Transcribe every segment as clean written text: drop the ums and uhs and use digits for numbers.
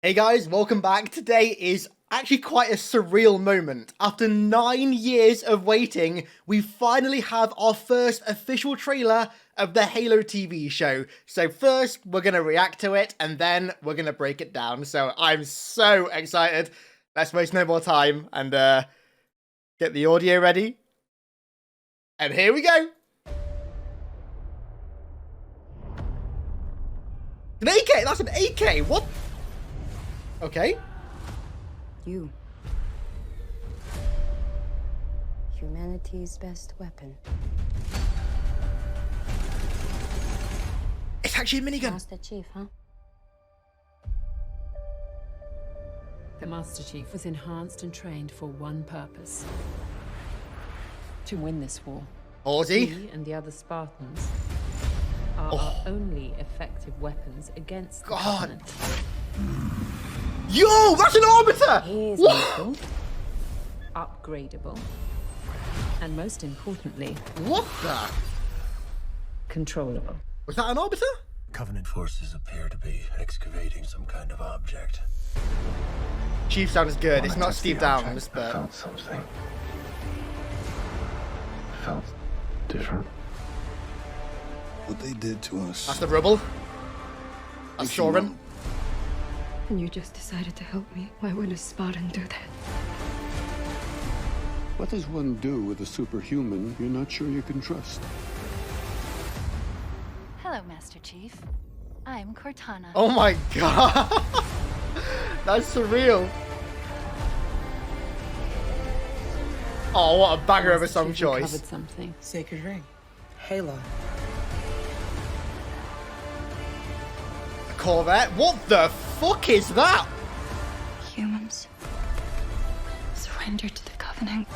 Hey guys, welcome back. Today is actually quite a surreal moment. After 9 years of waiting, we finally have our first official trailer of the Halo TV show. So first, we're going to react to it, and then we're going to break it down. So I'm so excited. Let's waste no more time and get the audio ready. And here we go. An AK! That's an AK! What? Okay. You. Humanity's best weapon. It's actually a minigun. Master Chief, huh? The Master Chief was enhanced and trained for one purpose. To win this war. Aussie. He and the other Spartans are our only effective weapons against the Covenant. Yo, that's an arbiter! He's lethal. Upgradable. And most importantly, What the? controllable. Was that an arbiter? Covenant forces appear to be excavating some kind of object. Chief sounds good. It's When I not touched Steve the object, Downs, I but felt something. I felt different. What they did to us. that's the rubble. That's Soren. And you just decided to help me. Why would a Spartan do that? What does one do with a superhuman you're not sure you can trust? Hello, Master Chief. I'm Cortana. Oh my god. That's surreal. Oh, what a banger of a Master song Chief choice. recovered something. Sacred ring. Halo. A Corvette? What the fuck is that? Humans. Surrender to the Covenant.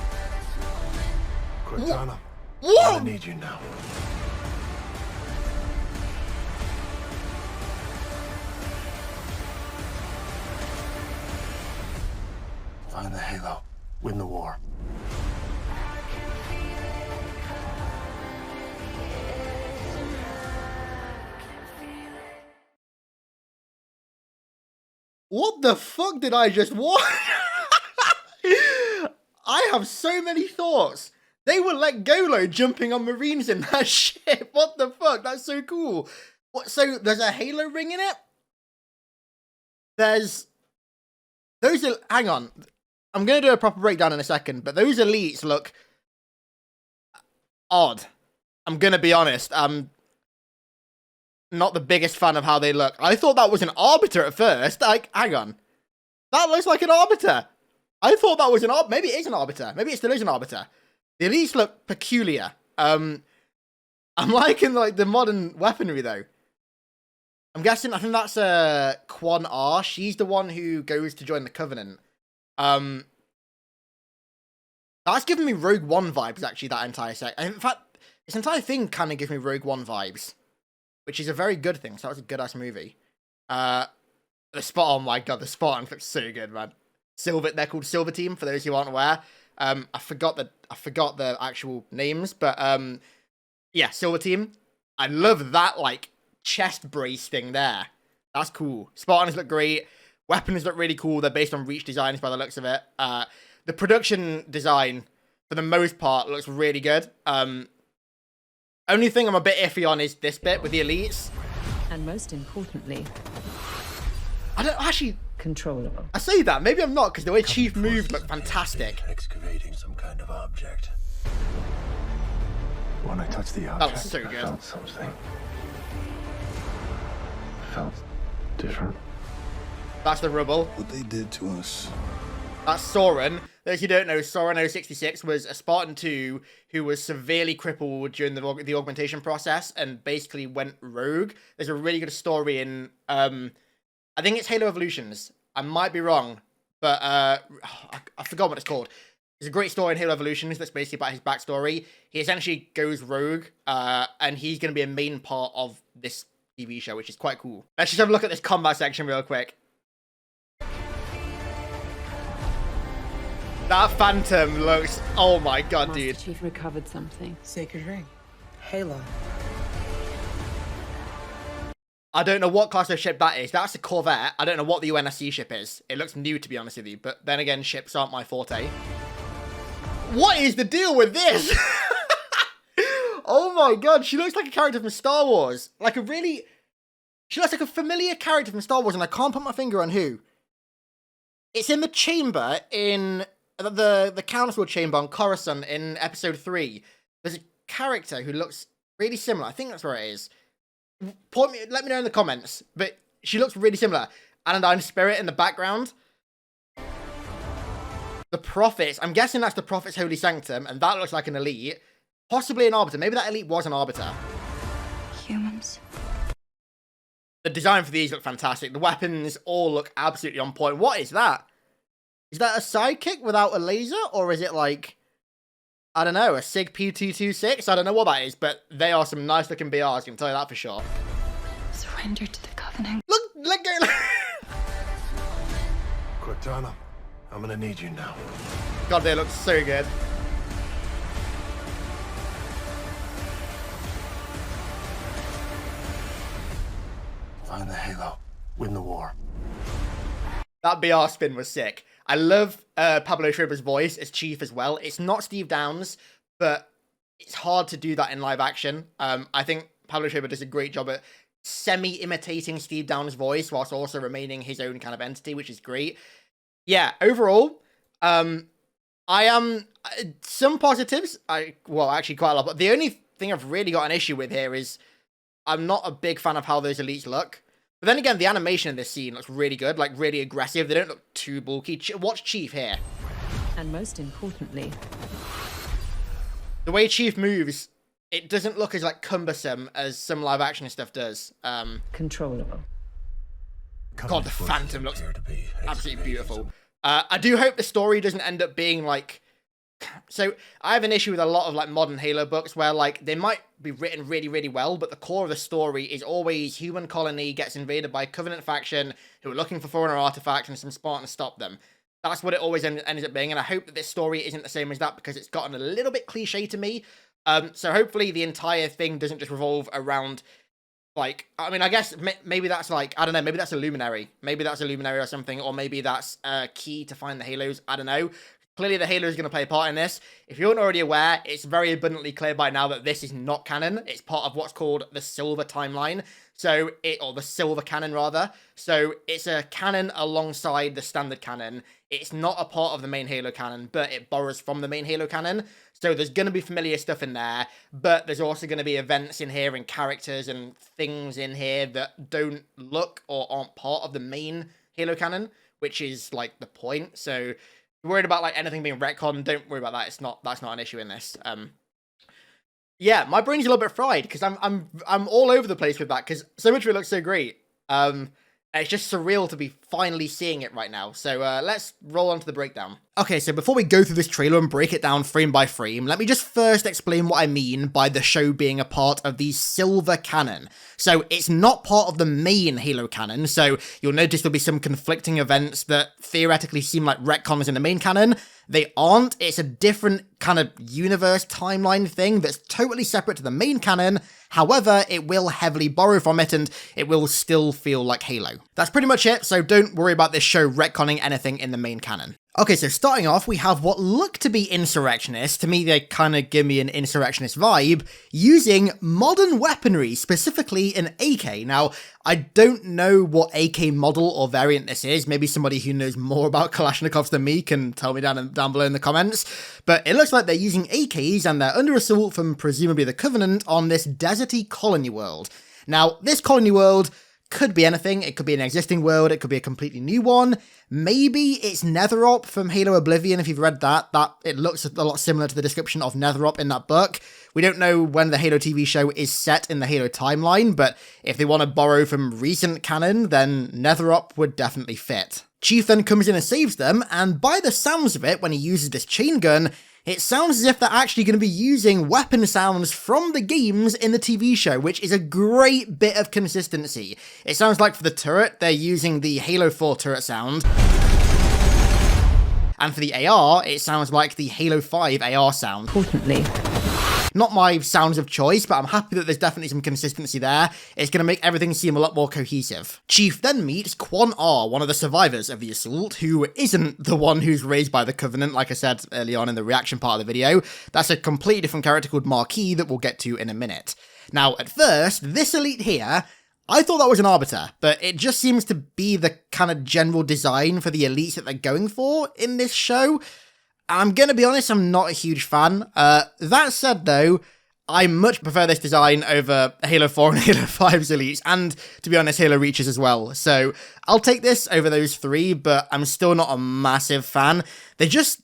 Cortana, I What? need you now. Find the Halo. Win the war. What the fuck did I just watch? I have so many thoughts. They were like Golo jumping on Marines in that ship. What the fuck? That's so cool. What? So there's a Halo ring in it? There's... Those are... Hang on. I'm going to do a proper breakdown in a second, but those elites look odd. I'm going to be honest. I'm not the biggest fan of how they look. I thought that was an arbiter at first. Like, hang on. That looks like an arbiter. I thought that was an arbiter. Maybe it is an arbiter. Maybe it still is an arbiter. The elites look peculiar. I'm liking like the modern weaponry though. I'm guessing, I think that's Quan R. She's the one who goes to join the Covenant. That's giving me Rogue One vibes, actually, that entire set. In fact, this entire thing kind of gives me Rogue One vibes, which is a very good thing. So that was a good-ass movie. The Spartan, oh my god, the Spartans look so good, man. Silver, they're called Silver Team, for those who aren't aware. I forgot the actual names, but yeah, Silver Team. I love that, like, chest brace thing there. That's cool. Spartans look great. Weapons look really cool. They're based on Reach designs by the looks of it. The production design, for the most part, looks really good. Only thing I'm a bit iffy on is this bit with the elites. And most importantly, I don't actually... controllable. I say that. Maybe I'm not, because the way Chief moved looked fantastic. Excavating some kind of object. When I touched the object, That was so I good. felt something. I felt different. That's the rubble. What they did to us. That's Soren. Those who don't know, Soren 066 was a Spartan 2 who was severely crippled during the augmentation process and basically went rogue. There's a really good story in, I think it's Halo Evolutions. I might be wrong, but I forgot what it's called. There's a great story in Halo Evolutions that's basically about his backstory. He essentially goes rogue, and he's going to be a main part of this TV show, which is quite cool. Let's just have a look at this combat section real quick. That Fantom looks... Oh my god, Master dude. Chief recovered something. Sacred ring. Halo. I don't know what class of ship that is. That's a Corvette. I don't know what the UNSC ship is. It looks new, to be honest with you. But then again, ships aren't my forte. What is the deal with this? Oh my god, she looks like a character from Star Wars. She looks like a familiar character from Star Wars, and I can't put my finger on who. It's in the chamber in the council chamber on Carson in episode 3. There's a character who looks really similar. I think that's where it is. Let me know in the comments. But she looks really similar. Anodyne Spirit in the background. The Prophets. I'm guessing that's the Prophet's Holy Sanctum, and that looks like an elite. Possibly an Arbiter. Maybe that elite was an Arbiter. Humans. The design for these look fantastic. The weapons all look absolutely on point. What is that? Is that a sidekick without a laser? Or is it like, I don't know, a SIG P226? I don't know what that is, but they are some nice looking BRs, I can tell you that for sure. Surrender to the Covenant. Look, let go. Cortana, I'm gonna need you now. God, they look so good. Find the Halo. Win the war. That BR spin was sick. I love Pablo Schreiber's voice as Chief as well. It's not Steve Downes, but it's hard to do that in live action. I think Pablo Schreiber does a great job at semi-imitating Steve Downes' voice whilst also remaining his own kind of entity, which is great. Yeah, overall, I am... some positives, well, actually quite a lot, but the only thing I've really got an issue with here is I'm not a big fan of how those elites look. But then again, the animation in this scene looks really good, like really aggressive. They don't look too bulky. Watch Chief here. And most importantly, the way Chief moves, it doesn't look as like cumbersome as some live action stuff does. controllable. God, the Fantom looks absolutely beautiful. I do hope the story doesn't end up being like... So, I have an issue with a lot of, like, modern Halo books where, like, they might be written really, really well, but the core of the story is always human colony gets invaded by a Covenant faction who are looking for foreigner artifacts and some Spartans stop them. That's what it always ends up being, and I hope that this story isn't the same as that because it's gotten a little bit cliche to me. So hopefully the entire thing doesn't just revolve around, like, I mean, I guess maybe that's, like, I don't know, maybe that's a Luminary. Maybe that's a Luminary or something, or maybe that's a key to find the Halos. I don't know. Clearly, the Halo is going to play a part in this. If you aren't already aware, it's very abundantly clear by now that this is not canon. It's part of what's called the Silver Timeline. Or the Silver Canon, rather. So, it's a canon alongside the standard canon. It's not a part of the main Halo canon, but it borrows from the main Halo canon. So, there's going to be familiar stuff in there, but there's also going to be events in here and characters and things in here that don't look or aren't part of the main Halo canon, which is, like, the point. So... worried about like anything being retconned, don't worry about that. That's not an issue in this. Yeah, my brain's a little bit fried because I'm all over the place with that because so much of it looks so great. It's just surreal to be finally seeing it right now. So let's roll on to the breakdown. Okay, so before we go through this trailer and break it down frame by frame, let me just first explain what I mean by the show being a part of the Silver Canon. So it's not part of the main Halo canon, so you'll notice there'll be some conflicting events that theoretically seem like retcons in the main canon. They aren't. It's a different kind of universe timeline thing that's totally separate to the main canon. However, it will heavily borrow from it and it will still feel like Halo. That's pretty much it, so don't worry about this show retconning anything in the main canon. Okay, so starting off, we have what look to be insurrectionists. To me, they kind of give me an insurrectionist vibe, using modern weaponry, specifically an AK. Now, I don't know what AK model or variant this is. Maybe somebody who knows more about Kalashnikovs than me can tell me down below in the comments. But it looks like they're using AKs and they're under assault from presumably the Covenant on this deserty colony world. Now, this colony world could be anything. It could be an existing world. It could be a completely new one. Maybe it's Netherop from Halo Oblivion. If you've read that it looks a lot similar to the description of Netherop in that book. We don't know when the Halo TV show is set in the Halo timeline, but if they want to borrow from recent canon, then Netherop would definitely fit. Chief then comes in and saves them, and by the sounds of it, when he uses this chain gun, it sounds as if they're actually going to be using weapon sounds from the games in the TV show, which is a great bit of consistency. It sounds like for the turret, they're using the Halo 4 turret sound. And for the AR, it sounds like the Halo 5 AR sound. Importantly, not my sounds of choice, but I'm happy that there's definitely some consistency there. It's going to make everything seem a lot more cohesive. Chief then meets Quan R, one of the survivors of the assault, who isn't the one who's raised by the Covenant, like I said early on in the reaction part of the video. That's a completely different character called Marquis that we'll get to in a minute. Now, at first, this elite here, I thought that was an Arbiter, but it just seems to be the kind of general design for the elites that they're going for in this show. I'm going to be honest, I'm not a huge fan. That said, though, I much prefer this design over Halo 4 and Halo 5's elites, and, to be honest, Halo Reaches as well. So, I'll take this over those three, but I'm still not a massive fan. They just,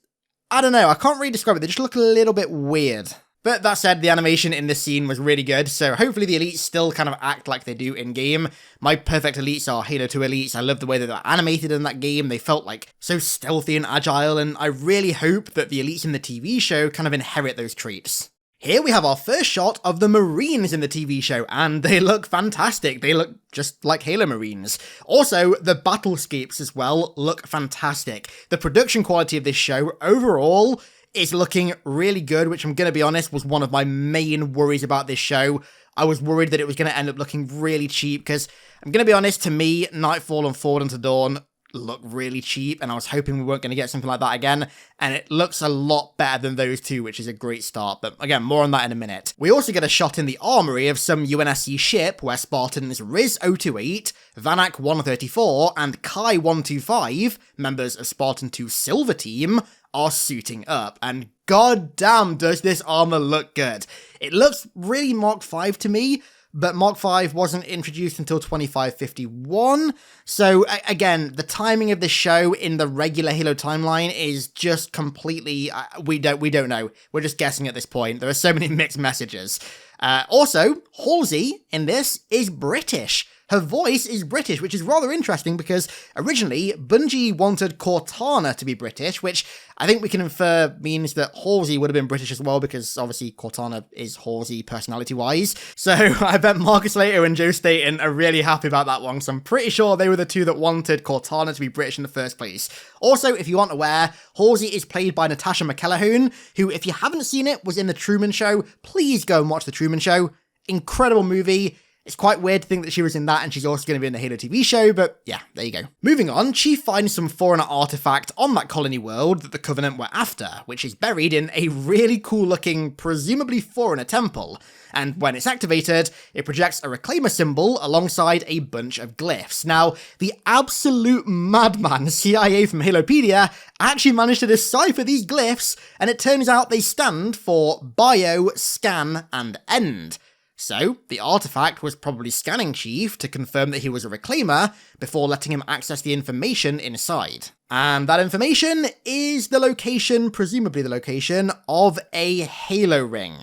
I don't know, I can't really describe it, they just look a little bit weird. But that said, the animation in this scene was really good, so hopefully the elites still kind of act like they do in-game. My perfect elites are Halo 2 elites. I love the way that they're animated in that game. They felt like so stealthy and agile, and I really hope that the elites in the TV show kind of inherit those traits. Here we have our first shot of the Marines in the TV show, and they look fantastic. They look just like Halo Marines. Also, the battlescapes as well look fantastic. The production quality of this show overall is looking really good, which I'm going to be honest was one of my main worries about this show. I was worried that it was going to end up looking really cheap, because I'm going to be honest, to me, Nightfall and Forward Unto Dawn look really cheap, and I was hoping we weren't going to get something like that again, and it looks a lot better than those two, which is a great start, but again, more on that in a minute. We also get a shot in the armory of some UNSC ship where Spartans Riz 028, Vanak 134, and Kai 125, members of Spartan 2 Silver Team, are suiting up, and goddamn does this armor look good. It looks really Mark V to me, but Mark V wasn't introduced until 2551, so again, the timing of this show in the regular Halo timeline is just completely, we don't know, we're just guessing at this point. There are so many mixed messages. Also, Halsey in this is British. Her voice is British, which is rather interesting because originally Bungie wanted Cortana to be British, which I think we can infer means that Halsey would have been British as well, because obviously Cortana is Halsey personality-wise. So I bet Marcus Lato and Joe Staten are really happy about that one, so I'm pretty sure they were the two that wanted Cortana to be British in the first place. Also, if you aren't aware, Halsey is played by Natasha McElhone, who, if you haven't seen it, was in The Truman Show. Please go and watch The Truman Show. Incredible movie. It's quite weird to think that she was in that and she's also going to be in the Halo TV show, but yeah, there you go. Moving on, Chief finds some foreigner artifact on that colony world that the Covenant were after, which is buried in a really cool looking, presumably foreigner temple. And when it's activated, it projects a reclaimer symbol alongside a bunch of glyphs. Now, the absolute madman CIA from Halopedia actually managed to decipher these glyphs, and it turns out they stand for bio, scan, and end. So, the artifact was probably scanning Chief to confirm that he was a reclaimer before letting him access the information inside. And that information is the location, presumably the location, of a Halo ring.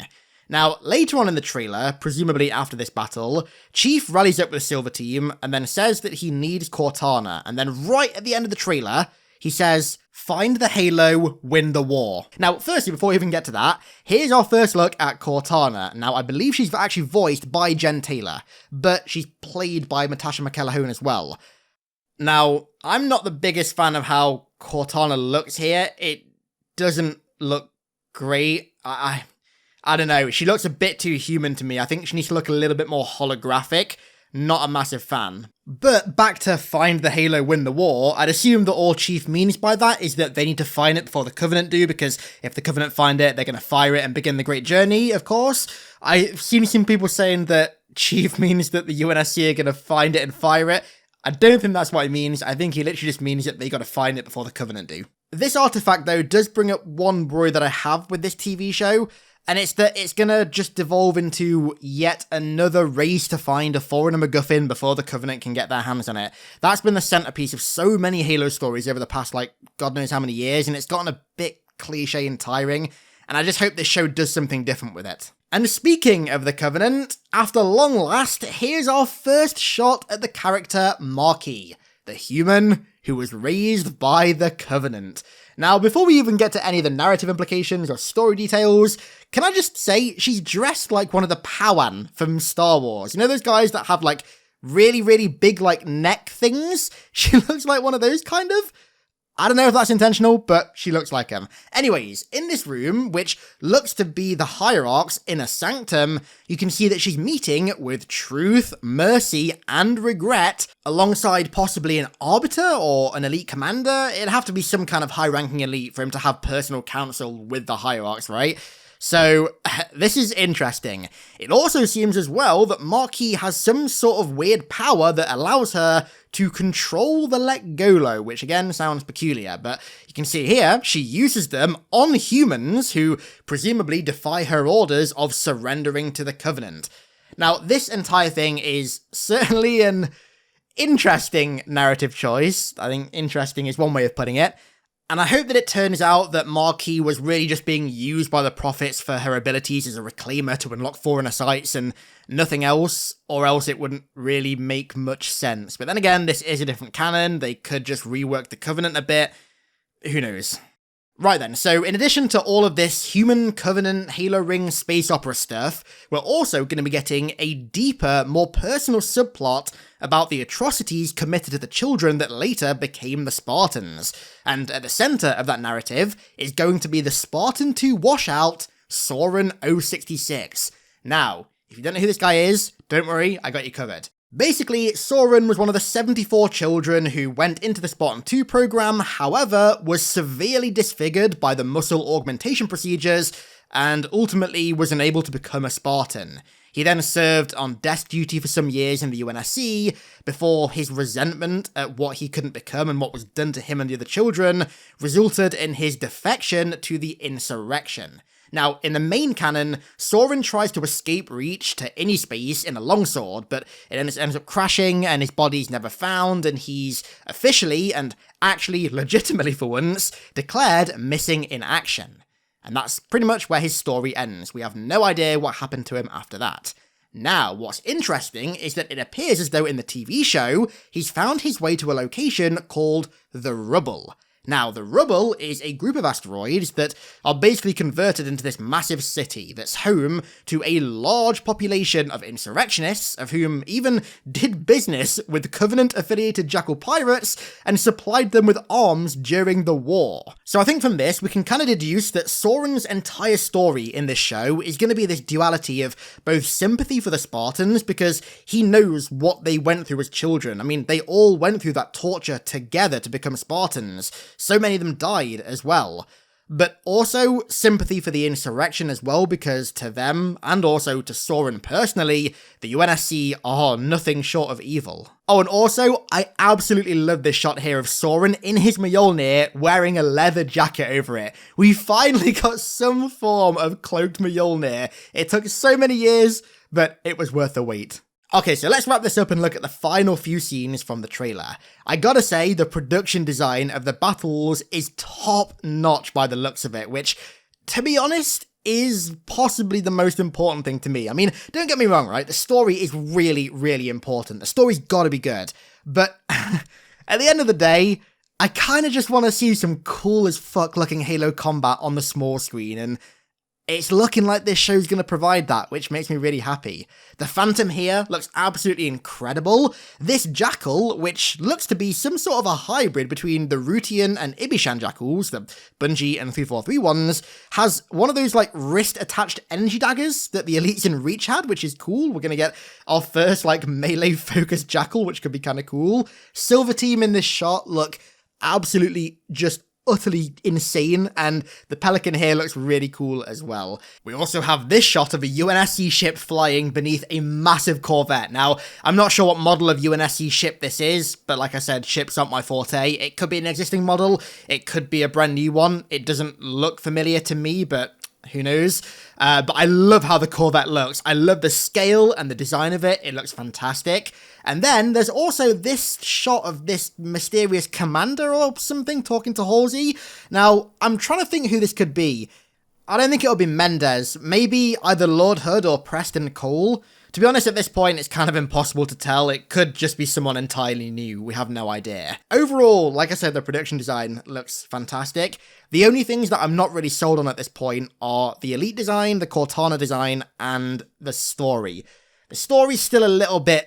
Now, later on in the trailer, presumably after this battle, Chief rallies up with the Silver Team and then says that he needs Cortana, and then right at the end of the trailer, he says, "Find the Halo, win the war." Now, firstly, before we even get to that, here's our first look at Cortana. Now, I believe she's actually voiced by Jen Taylor, but she's played by Natasha McElhone as well. Now, I'm not the biggest fan of how Cortana looks here. It doesn't look great. I don't know. She looks a bit too human to me. I think she needs to look a little bit more holographic. Not a massive fan. But back to find the Halo, win the war, I'd assume that all Chief means by that is that they need to find it before the Covenant do, because if the Covenant find it, they're going to fire it and begin the Great Journey, of course. I've seen some people saying that Chief means that the UNSC are going to find it and fire it. I don't think that's what he means. I think he literally just means that they got to find it before the Covenant do. This artifact, though, does bring up one worry that I have with this TV show, and it's that it's gonna just devolve into yet another race to find a foreigner MacGuffin before the Covenant can get their hands on it. That's been the centerpiece of so many Halo stories over the past, God knows how many years, and it's gotten a bit cliche and tiring, and I just hope this show does something different with it. And speaking of the Covenant, after long last, here's our first shot at the character Marquis, the human who was raised by the Covenant. Now, before we even get to any of the narrative implications or story details, can I just say she's dressed like one of the Powan from Star Wars. You know those guys that have really, really big neck things? She looks like one of those kind of. I don't know if that's intentional, but she looks like him. Anyways, in this room, which looks to be the Hierarch's inner sanctum, you can see that she's meeting with Truth, Mercy, and Regret, alongside possibly an Arbiter or an elite commander. It'd have to be some kind of high-ranking elite for him to have personal counsel with the Hierarchs, right? So, this is interesting. It also seems as well that Marquis has some sort of weird power that allows her to control the Let-Golo, which again sounds peculiar, but you can see here, she uses them on humans who presumably defy her orders of surrendering to the Covenant. Now, this entire thing is certainly an interesting narrative choice. I think interesting is one way of putting it. And I hope that it turns out that Marquis was really just being used by the Prophets for her abilities as a reclaimer to unlock Forerunner sites and nothing else, or else it wouldn't really make much sense. But then again, this is a different canon. They could just rework the Covenant a bit. Who knows? Right then, so in addition to all of this human Covenant Halo Ring space opera stuff, we're also going to be getting a deeper, more personal subplot about the atrocities committed to the children that later became the Spartans. And at the centre of that narrative is going to be the Spartan 2 washout, Soren 066. Now, if you don't know who this guy is, don't worry, I got you covered. Basically, Soren was one of the 74 children who went into the Spartan 2 program, however, was severely disfigured by the muscle augmentation procedures, and ultimately was unable to become a Spartan. He then served on desk duty for some years in the UNSC, before his resentment at what he couldn't become and what was done to him and the other children resulted in his defection to the insurrection. Now, in the main canon, Soren tries to escape Reach to any space in a longsword, but it ends up crashing and his body's never found, and he's officially, and actually legitimately for once, declared missing in action. And that's pretty much where his story ends. We have no idea what happened to him after that. Now, what's interesting is that it appears as though in the TV show, he's found his way to a location called the Rubble. Now, the Rubble is a group of asteroids that are basically converted into this massive city that's home to a large population of insurrectionists, of whom even did business with Covenant-affiliated Jackal pirates and supplied them with arms during the war. So I think from this, we can kind of deduce that Soren's entire story in this show is going to be this duality of both sympathy for the Spartans, because he knows what they went through as children. I mean, they all went through that torture together to become Spartans. So many of them died as well. But also sympathy for the insurrection as well, because to them, and also to Soren personally, the UNSC are nothing short of evil. Oh, and also, I absolutely love this shot here of Soren in his Mjolnir wearing a leather jacket over it. We finally got some form of cloaked Mjolnir. It took so many years, but it was worth the wait. Okay, so let's wrap this up and look at the final few scenes from the trailer. I gotta say, the production design of the battles is top-notch by the looks of it, which, to be honest, is possibly the most important thing to me. I mean, don't get me wrong, right? The story is really, really important. The story's gotta be good. But at the end of the day, I kinda just want to see some cool as fuck looking Halo combat on the small screen, and it's looking like this show's going to provide that, which makes me really happy. The Fantom here looks absolutely incredible. This Jackal, which looks to be some sort of a hybrid between the Rutian and Ibishan Jackals, the Bungie and 343 ones, has one of those like wrist-attached energy daggers that the elites in Reach had, which is cool. We're going to get our first like melee-focused Jackal, which could be kind of cool. Silver Team in this shot look absolutely just utterly insane, and the Pelican here looks really cool as well. We also have this shot of a UNSC ship flying beneath a massive corvette. Now, I'm not sure what model of UNSC ship this is, but like I said, ships aren't my forte. It could be an existing model, it could be a brand new one. It doesn't look familiar to me, but who knows? But I love how the Corvette looks. I love the scale and the design of it. It looks fantastic. And then there's also this shot of this mysterious commander or something talking to Halsey. Now, I'm trying to think who this could be. I don't think it'll be Mendez. Maybe either Lord Hood or Preston Cole. To be honest, at this point, it's kind of impossible to tell. It could just be someone entirely new. We have no idea. Overall, like I said, the production design looks fantastic. The only things that I'm not really sold on at this point are the Elite design, the Cortana design, and the story. The story's still a little bit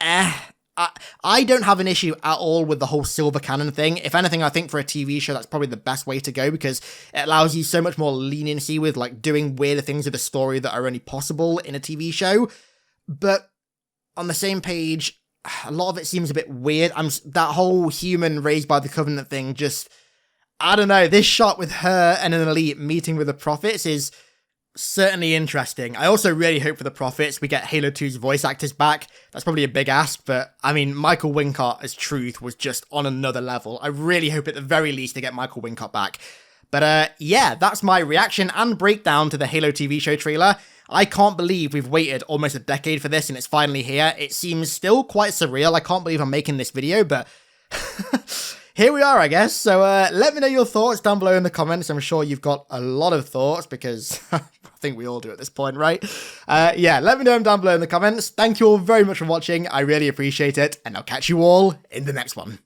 I I don't have an issue at all with the whole silver canon thing. If anything, I think for a TV show, that's probably the best way to go because it allows you so much more leniency with like doing weirder things with the story that are only possible in a TV show. But on the same page, a lot of it seems a bit weird. That whole human raised by the Covenant thing just, I don't know, this shot with her and an elite meeting with the Prophets is certainly interesting. I also really hope for the Prophets we get Halo 2's voice actors back. That's probably a big ask, but I mean, Michael Wincott as Truth was just on another level. I really hope at the very least they get Michael Wincott back. But yeah, that's my reaction and breakdown to the Halo TV show trailer. I can't believe we've waited almost a decade for this and it's finally here. It seems still quite surreal. I can't believe I'm making this video, but here we are, I guess. So let me know your thoughts down below in the comments. I'm sure you've got a lot of thoughts because I think we all do at this point, right? Yeah, let me know them down below in the comments. Thank you all very much for watching. I really appreciate it. And I'll catch you all in the next one.